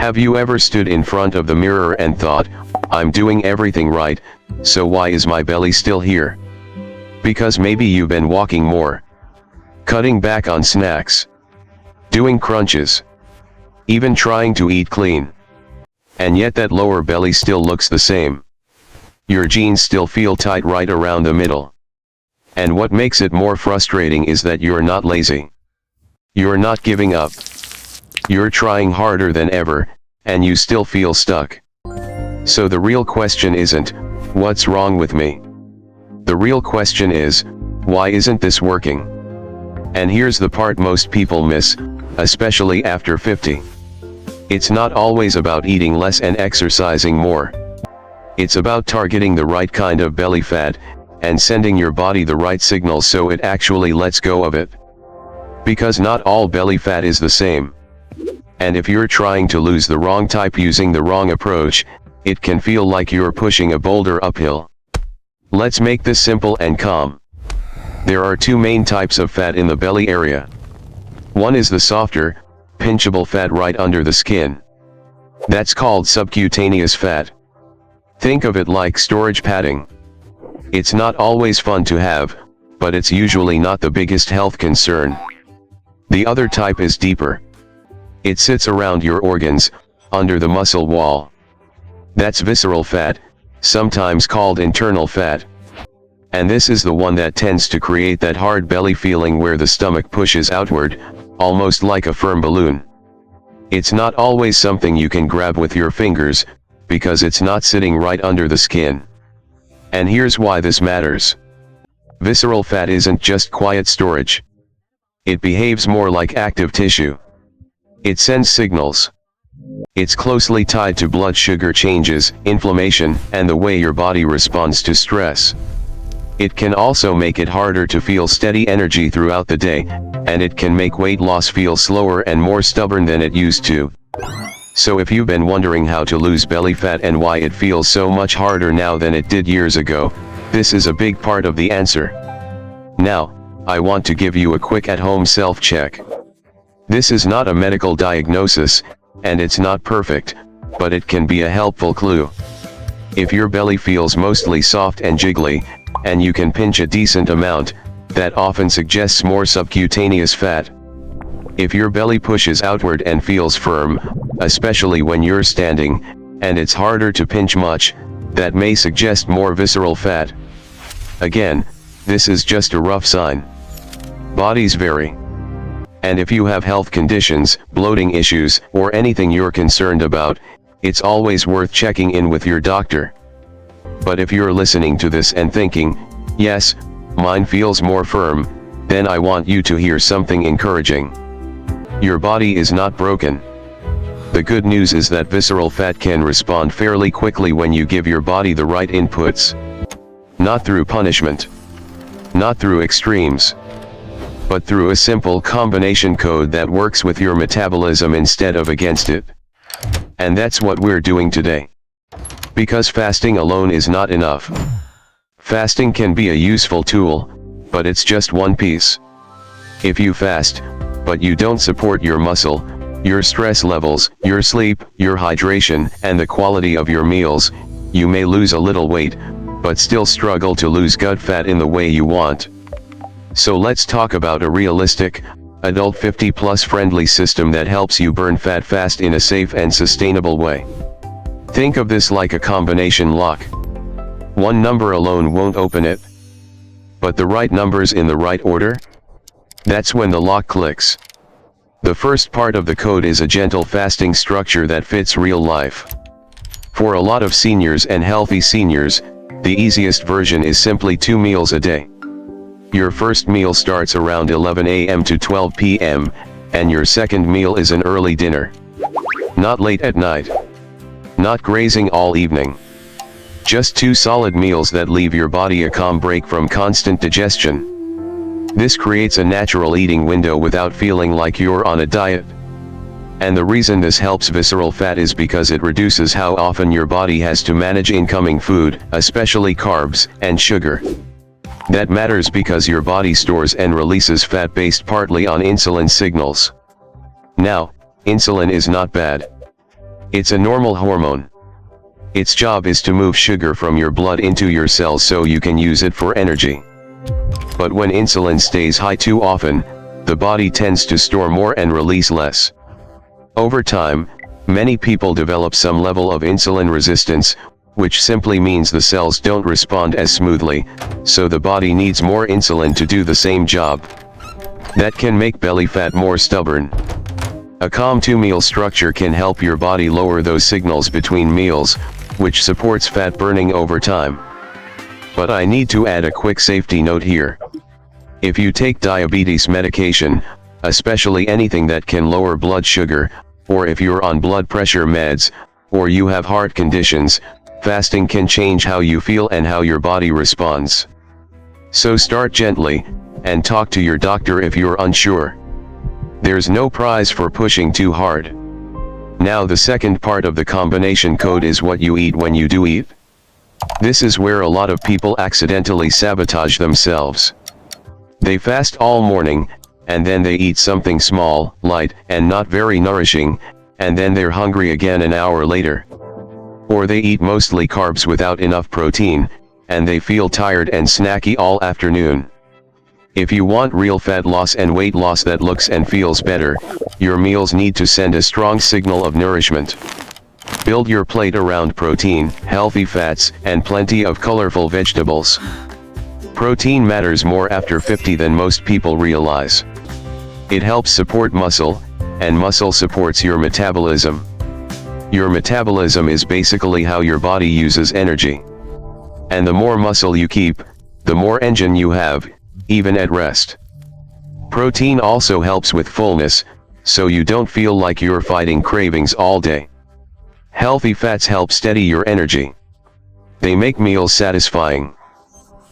Have you ever stood in front of the mirror and thought, I'm doing everything right, so why is my belly still here? Because maybe you've been walking more, cutting back on snacks, doing crunches, even trying to eat clean. And yet that lower belly still looks the same. Your jeans still feel tight right around the middle. And what makes it more frustrating is that you're not lazy. You're not giving up. You're trying harder than ever, and you still feel stuck. So the real question isn't, what's wrong with me? The real question is, why isn't this working? And here's the part most people miss, especially after 50. It's not always about eating less and exercising more. It's about targeting the right kind of belly fat, and sending your body the right signals so it actually lets go of it. Because not all belly fat is the same. And if you're trying to lose the wrong type using the wrong approach, it can feel like you're pushing a boulder uphill. Let's make this simple and calm. There are two main types of fat in the belly area. One is the softer, pinchable fat right under the skin. That's called subcutaneous fat. Think of it like storage padding. It's not always fun to have, but it's usually not the biggest health concern. The other type is deeper. It sits around your organs, under the muscle wall. That's visceral fat, sometimes called internal fat. And this is the one that tends to create that hard belly feeling where the stomach pushes outward, almost like a firm balloon. It's not always something you can grab with your fingers, because it's not sitting right under the skin. And here's why this matters. Visceral fat isn't just quiet storage. It behaves more like active tissue. It sends signals. It's closely tied to blood sugar changes, inflammation, and the way your body responds to stress. It can also make it harder to feel steady energy throughout the day, and it can make weight loss feel slower and more stubborn than it used to. So if you've been wondering how to lose belly fat and why it feels so much harder now than it did years ago, this is a big part of the answer. Now, I want to give you a quick at-home self-check. This is not a medical diagnosis, and it's not perfect, but it can be a helpful clue. If your belly feels mostly soft and jiggly, and you can pinch a decent amount, that often suggests more subcutaneous fat. If your belly pushes outward and feels firm, especially when you're standing, and it's harder to pinch much, that may suggest more visceral fat. Again, this is just a rough sign. Bodies vary. And if you have health conditions, bloating issues, or anything you're concerned about, it's always worth checking in with your doctor. But if you're listening to this and thinking, yes, mine feels more firm, then I want you to hear something encouraging. Your body is not broken. The good news is that visceral fat can respond fairly quickly when you give your body the right inputs. Not through punishment. Not through extremes. But through a simple combination code that works with your metabolism instead of against it. And that's what we're doing today. Because fasting alone is not enough. Fasting can be a useful tool, but it's just one piece. If you fast, but you don't support your muscle, your stress levels, your sleep, your hydration, and the quality of your meals, you may lose a little weight, but still struggle to lose gut fat in the way you want. So let's talk about a realistic, adult 50-plus friendly system that helps you burn fat fast in a safe and sustainable way. Think of this like a combination lock. One number alone won't open it. But the right numbers in the right order? That's when the lock clicks. The first part of the code is a gentle fasting structure that fits real life. For a lot of seniors and healthy seniors, the easiest version is simply 2 meals a day. Your first meal starts around 11 a.m. to 12 p.m., and your second meal is an early dinner. Not late at night. Not grazing all evening. Just 2 solid meals that leave your body a calm break from constant digestion. This creates a natural eating window without feeling like you're on a diet. And the reason this helps visceral fat is because it reduces how often your body has to manage incoming food, especially carbs and sugar. That matters because your body stores and releases fat based partly on insulin signals. Now, insulin is not bad. It's a normal hormone. Its job is to move sugar from your blood into your cells so you can use it for energy. But when insulin stays high too often, the body tends to store more and release less. Over time, many people develop some level of insulin resistance, which simply means the cells don't respond as smoothly, so the body needs more insulin to do the same job. That can make belly fat more stubborn. A calm 2-meal structure can help your body lower those signals between meals, which supports fat burning over time. But I need to add a quick safety note here. If you take diabetes medication, especially anything that can lower blood sugar, or if you're on blood pressure meds, or you have heart conditions, fasting can change how you feel and how your body responds. So start gently, and talk to your doctor if you're unsure. There's no prize for pushing too hard. Now the second part of the combination code is what you eat when you do eat. This is where a lot of people accidentally sabotage themselves. They fast all morning, and then they eat something small, light, and not very nourishing, and then they're hungry again an hour later. Or they eat mostly carbs without enough protein, and they feel tired and snacky all afternoon. If you want real fat loss and weight loss that looks and feels better, your meals need to send a strong signal of nourishment. Build your plate around protein, healthy fats, and plenty of colorful vegetables. Protein matters more after 50 than most people realize. It helps support muscle, and muscle supports your metabolism. Your metabolism is basically how your body uses energy. And the more muscle you keep, the more engine you have, even at rest. Protein also helps with fullness, so you don't feel like you're fighting cravings all day. Healthy fats help steady your energy. They make meals satisfying.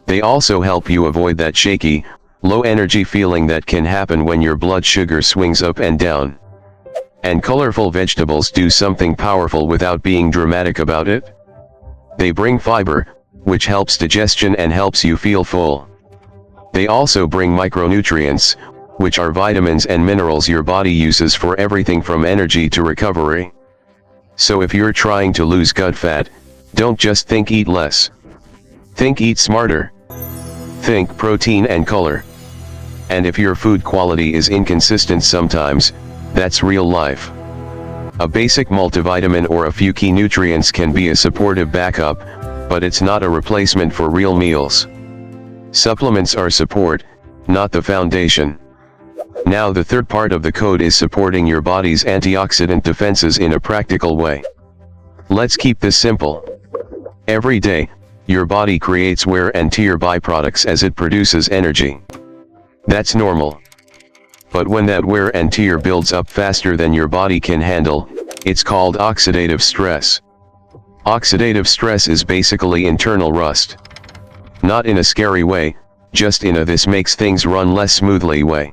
They also help you avoid that shaky, low energy feeling that can happen when your blood sugar swings up and down. And colorful vegetables do something powerful without being dramatic about it. They bring fiber, which helps digestion and helps you feel full. They also bring micronutrients, which are vitamins and minerals your body uses for everything from energy to recovery. So if you're trying to lose gut fat, don't just think eat less. Think eat smarter. Think protein and color. And if your food quality is inconsistent sometimes, that's real life. A basic multivitamin or a few key nutrients can be a supportive backup, but it's not a replacement for real meals. Supplements are support, not the foundation. Now the third part of the code is supporting your body's antioxidant defenses in a practical way. Let's keep this simple. Every day, your body creates wear and tear byproducts as it produces energy. That's normal. But when that wear and tear builds up faster than your body can handle, it's called oxidative stress. Oxidative stress is basically internal rust. Not in a scary way, just in a this makes things run less smoothly way.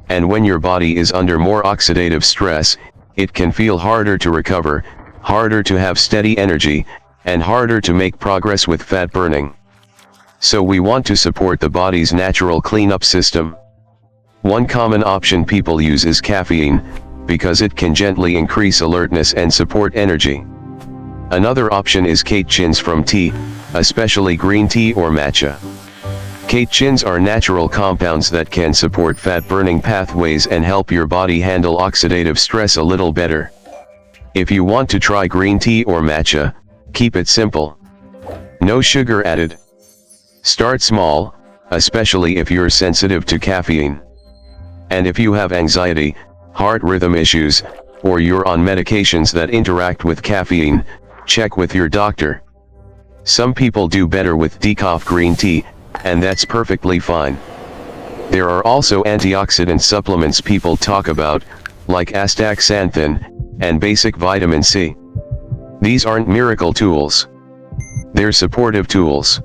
And when your body is under more oxidative stress, it can feel harder to recover, harder to have steady energy, and harder to make progress with fat burning. So we want to support the body's natural cleanup system. One common option people use is caffeine, because it can gently increase alertness and support energy. Another option is catechins from tea, especially green tea or matcha. Catechins are natural compounds that can support fat-burning pathways and help your body handle oxidative stress a little better. If you want to try green tea or matcha, keep it simple. No sugar added. Start small, especially if you're sensitive to caffeine. And if you have anxiety, heart rhythm issues, or you're on medications that interact with caffeine, check with your doctor. Some people do better with decaf green tea, and that's perfectly fine. There are also antioxidant supplements people talk about, like astaxanthin, and basic vitamin C. These aren't miracle tools. They're supportive tools.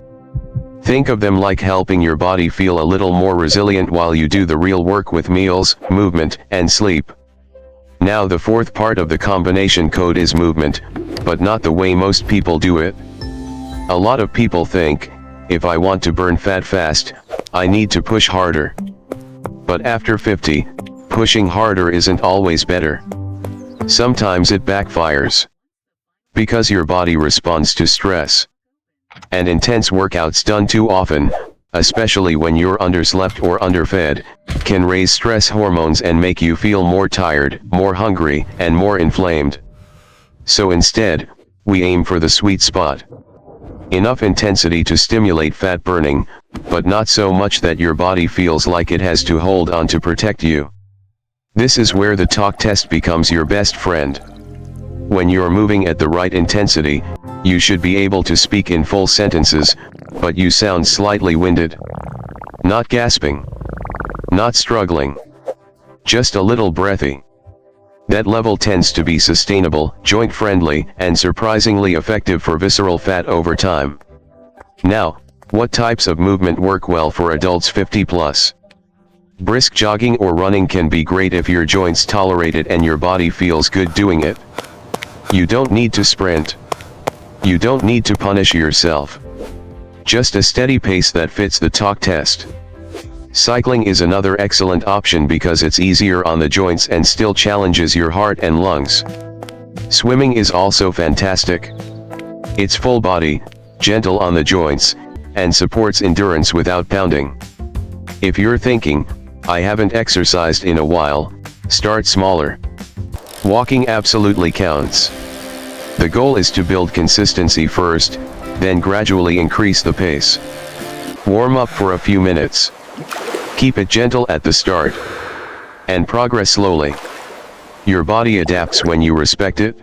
Think of them like helping your body feel a little more resilient while you do the real work with meals, movement, and sleep. Now the fourth part of the combination code is movement, but not the way most people do it. A lot of people think, if I want to burn fat fast, I need to push harder. But after 50, pushing harder isn't always better. Sometimes it backfires. Because your body responds to stress. And intense workouts done too often, especially when you're underslept or underfed, can raise stress hormones and make you feel more tired, more hungry, and more inflamed. So instead, we aim for the sweet spot. Enough intensity to stimulate fat burning, but not so much that your body feels like it has to hold on to protect you. This is where the talk test becomes your best friend. When you're moving at the right intensity, you should be able to speak in full sentences, but you sound slightly winded. Not gasping. Not struggling. Just a little breathy. That level tends to be sustainable, joint-friendly, and surprisingly effective for visceral fat over time. Now, what types of movement work well for adults 50 plus? Brisk jogging or running can be great if your joints tolerate it and your body feels good doing it. You don't need to sprint. You don't need to punish yourself. Just a steady pace that fits the talk test. Cycling is another excellent option because it's easier on the joints and still challenges your heart and lungs. Swimming is also fantastic. It's full body, gentle on the joints, and supports endurance without pounding. If you're thinking, I haven't exercised in a while, start smaller. Walking absolutely counts. The goal is to build consistency first, then gradually increase the pace. Warm up for a few minutes. Keep it gentle at the start. And progress slowly. Your body adapts when you respect it.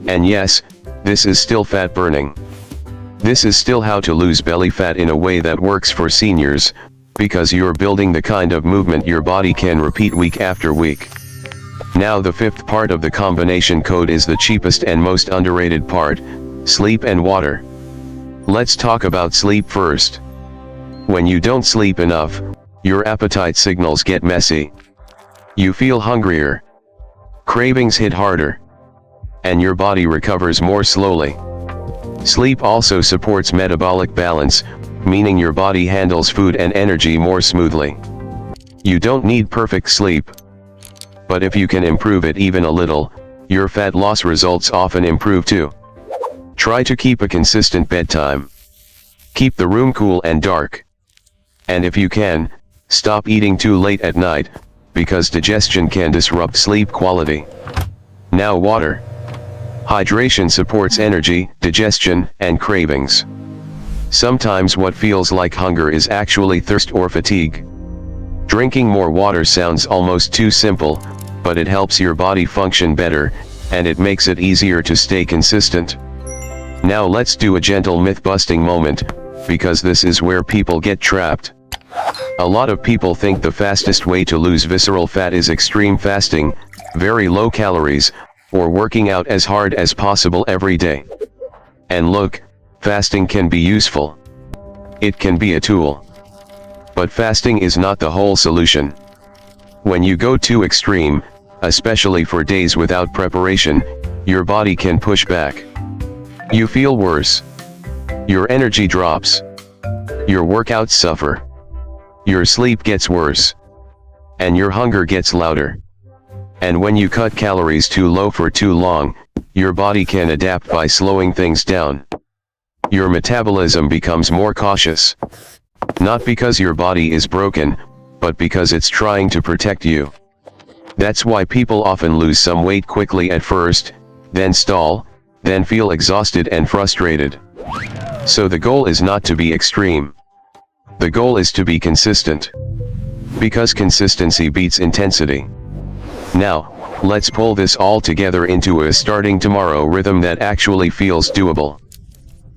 And yes, this is still fat burning. This is still how to lose belly fat in a way that works for seniors, because you're building the kind of movement your body can repeat week after week. Now the fifth part of the combination code is the cheapest and most underrated part, sleep and water. Let's talk about sleep first. When you don't sleep enough, your appetite signals get messy. You feel hungrier. Cravings hit harder. And your body recovers more slowly. Sleep also supports metabolic balance, meaning your body handles food and energy more smoothly. You don't need perfect sleep. But if you can improve it even a little, your fat loss results often improve too. Try to keep a consistent bedtime. Keep the room cool and dark. And if you can, stop eating too late at night, because digestion can disrupt sleep quality. Now water. Hydration supports energy, digestion, and cravings. Sometimes what feels like hunger is actually thirst or fatigue. Drinking more water sounds almost too simple, but it helps your body function better, and it makes it easier to stay consistent. Now let's do a gentle myth-busting moment, because this is where people get trapped. A lot of people think the fastest way to lose visceral fat is extreme fasting, very low calories, or working out as hard as possible every day. And look, fasting can be useful. It can be a tool. But fasting is not the whole solution. When you go too extreme, especially for days without preparation, your body can push back. You feel worse. Your energy drops. Your workouts suffer. Your sleep gets worse. And your hunger gets louder. And when you cut calories too low for too long, your body can adapt by slowing things down. Your metabolism becomes more cautious. Not because your body is broken, but because it's trying to protect you. That's why people often lose some weight quickly at first, then stall, then feel exhausted and frustrated. So the goal is not to be extreme. The goal is to be consistent. Because consistency beats intensity. Now, let's pull this all together into a starting tomorrow rhythm that actually feels doable.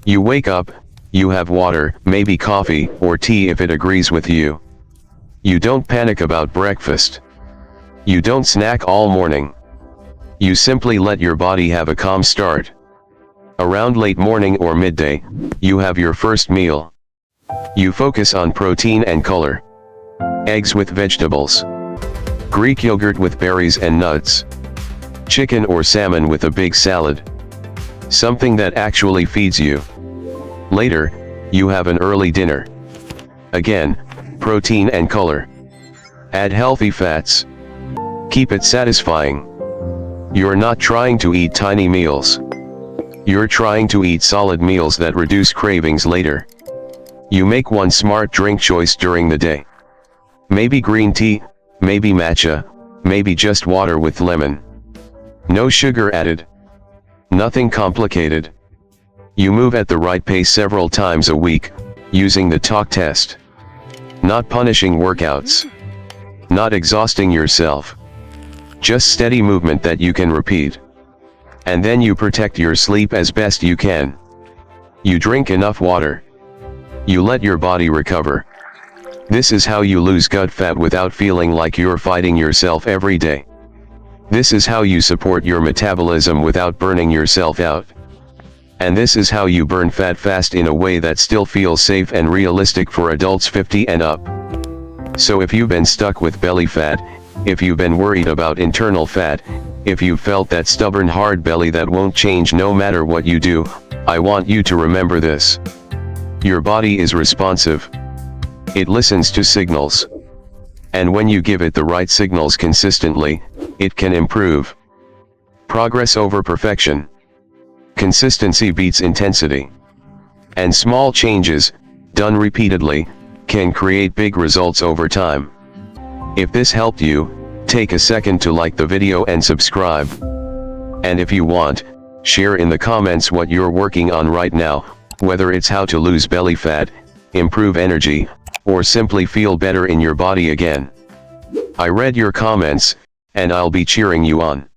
You wake up, you have water, maybe coffee, or tea if it agrees with you. You don't panic about breakfast. You don't snack all morning. You simply let your body have a calm start. Around late morning or midday, you have your first meal. You focus on protein and color. Eggs with vegetables. Greek yogurt with berries and nuts. Chicken or salmon with a big salad. Something that actually feeds you. Later, you have an early dinner. Again, protein and color. Add healthy fats. Keep it satisfying. You're not trying to eat tiny meals. You're trying to eat solid meals that reduce cravings later. You make one smart drink choice during the day. Maybe green tea, maybe matcha, maybe just water with lemon. No sugar added. Nothing complicated. You move at the right pace several times a week, using the talk test. Not punishing workouts. Not exhausting yourself. Just steady movement that you can repeat. And then you protect your sleep as best you can. You drink enough water. You let your body recover. This is how you lose gut fat without feeling like you're fighting yourself every day. This is how you support your metabolism without burning yourself out. And this is how you burn fat fast in a way that still feels safe and realistic for adults 50 and up. So if you've been stuck with belly fat, if you've been worried about internal fat, if you've felt that stubborn hard belly that won't change no matter what you do, I want you to remember this. Your body is responsive. It listens to signals. And when you give it the right signals consistently, it can improve. Progress over perfection. Consistency beats intensity. And small changes, done repeatedly, can create big results over time. If this helped you, take a second to like the video and subscribe. And if you want, share in the comments what you're working on right now, whether it's how to lose belly fat, improve energy, or simply feel better in your body again. I read your comments, and I'll be cheering you on.